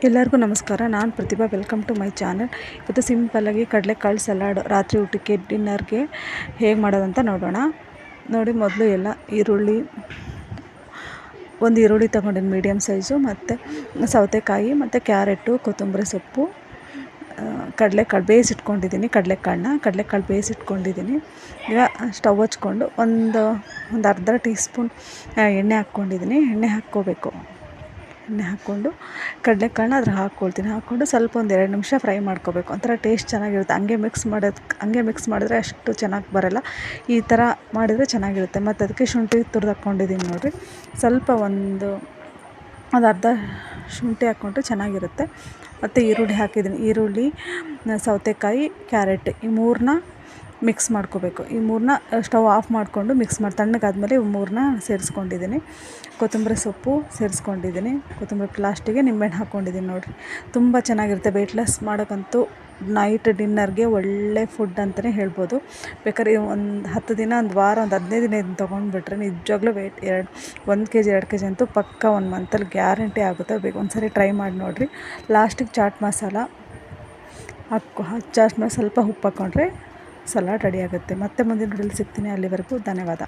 ಎಲ್ಲರಿಗೂ ನಮಸ್ಕಾರ. ನಾನು Pratibha. Welcome to my channel. ಇವತ್ತು ಸಿಂಪಲ್ಲಾಗಿ ಕಡಲೆಕಾಳು ಸಲಾಡ್ ರಾತ್ರಿ ಊಟಕ್ಕೆ ಡಿನ್ನರ್ಗೆ ಹೇಗೆ ಮಾಡೋದಂತ ನೋಡೋಣ. ನೋಡಿ, ಮೊದಲು ಎಲ್ಲ ಒಂದು ಈರುಳ್ಳಿ ತೊಗೊಂಡಿನಿ ಮೀಡಿಯಮ್ ಸೈಜು, ಮತ್ತು ಸೌತೆಕಾಯಿ, ಮತ್ತು ಕ್ಯಾರೆಟು, ಕೊತ್ತಂಬರಿ ಸೊಪ್ಪು, ಕಡಲೆಕಾಳು ಬೇಯಿಸಿಟ್ಕೊಂಡಿದ್ದೀನಿ. ಕಡಲೆಕಾಳು ಬೇಯಿಸಿಟ್ಕೊಂಡಿದ್ದೀನಿ. ಈಗ ಸ್ಟವ್ ಹಚ್ಕೊಂಡು ಒಂದು ಅರ್ಧ ಟೀ ಸ್ಪೂನ್ ಎಣ್ಣೆ ಹಾಕ್ಕೋಬೇಕು. ಎಣ್ಣೆ ಹಾಕ್ಕೊಂಡು ಕಡಲೆಕಾಳನ್ನ ಅದ್ರ ಹಾಕ್ಕೊಂಡು ಸ್ವಲ್ಪ ಒಂದು 2 ನಿಮಿಷ ಫ್ರೈ ಮಾಡ್ಕೋಬೇಕು. ಒಂಥರ ಟೇಸ್ಟ್ ಚೆನ್ನಾಗಿರುತ್ತೆ. ಹಂಗೆ ಮಿಕ್ಸ್ ಮಾಡಿದ್ರೆ ಅಷ್ಟು ಚೆನ್ನಾಗಿ ಬರೋಲ್ಲ. ಈ ಥರ ಮಾಡಿದರೆ ಚೆನ್ನಾಗಿರುತ್ತೆ. ಮತ್ತು ಅದಕ್ಕೆ ಶುಂಠಿ ತುರಿದು ಹಾಕ್ಕೊಂಡಿದ್ದೀನಿ ನೋಡಿರಿ. ಸ್ವಲ್ಪ ಒಂದು ಅರ್ಧ ಶುಂಠಿ ಹಾಕ್ಕೊಂಡ್ರೆ ಚೆನ್ನಾಗಿರುತ್ತೆ. ಮತ್ತು ಈರುಳ್ಳಿ ಹಾಕಿದ್ದೀನಿ. ಈರುಳ್ಳಿ, ಸೌತೆಕಾಯಿ, ಕ್ಯಾರೆಟ್ ಈ ಮೂರನ್ನ ಮಿಕ್ಸ್ ಮಾಡ್ಕೋಬೇಕು. ಈ ಮೂರನ್ನ ಸ್ಟವ್ ಆಫ್ ಮಾಡಿಕೊಂಡು ತಣ್ಣಗಾದ್ಮೇಲೆ ಇವು ಮೂರನ್ನ ಸೇರಿಸ್ಕೊಂಡಿದ್ದೀನಿ. ಕೊತ್ತಂಬರಿ ಸೊಪ್ಪು ಸೇರಿಸ್ಕೊಂಡಿದ್ದೀನಿ. ಲಾಸ್ಟಿಗೆ ನಿಂಬೆಹಣ್ಣು ಹಾಕ್ಕೊಂಡಿದ್ದೀನಿ ನೋಡಿರಿ. ತುಂಬ ಚೆನ್ನಾಗಿರುತ್ತೆ. ವೆಯ್ಟ್ ಲಾಸ್ ಮಾಡೋಕ್ಕಂತೂ ನೈಟ್ ಡಿನ್ನರ್ಗೆ ಒಳ್ಳೆ ಫುಡ್ ಅಂತಲೇ ಹೇಳ್ಬೋದು. ಬೇಕಾದ್ರೆ ಒಂದು 10 ದಿನ, ಒಂದು ವಾರ, ಒಂದು 15 ದಿನ ಇದನ್ನು ತೊಗೊಂಡ್ಬಿಟ್ರೆ ನಿಜವಾಗ್ಲೂ ವೆಯ್ಟ್ 1 kg 2 kg ಅಂತೂ ಪಕ್ಕ 1 ಮಂತಲ್ಲಿ ಗ್ಯಾರಂಟಿ ಆಗುತ್ತೆ. ಒಂದ್ಸರಿ ಟ್ರೈ ಮಾಡಿ ನೋಡಿರಿ. ಲಾಸ್ಟಿಗೆ ಚಾಟ್ ಮಸಾಲ ಸ್ವಲ್ಪ ಉಪ್ಪು ಹಾಕ್ಕೊಂಡ್ರೆ ಸಲಾಡ್ ರೆಡಿ ಆಗುತ್ತೆ. ಮತ್ತೆ ಮುಂದಿನ ವಿಡಿಯೋಲಿ ಸಿಗ್ತೀನಿ. ಅಲ್ಲಿವರೆಗೂ ಧನ್ಯವಾದ.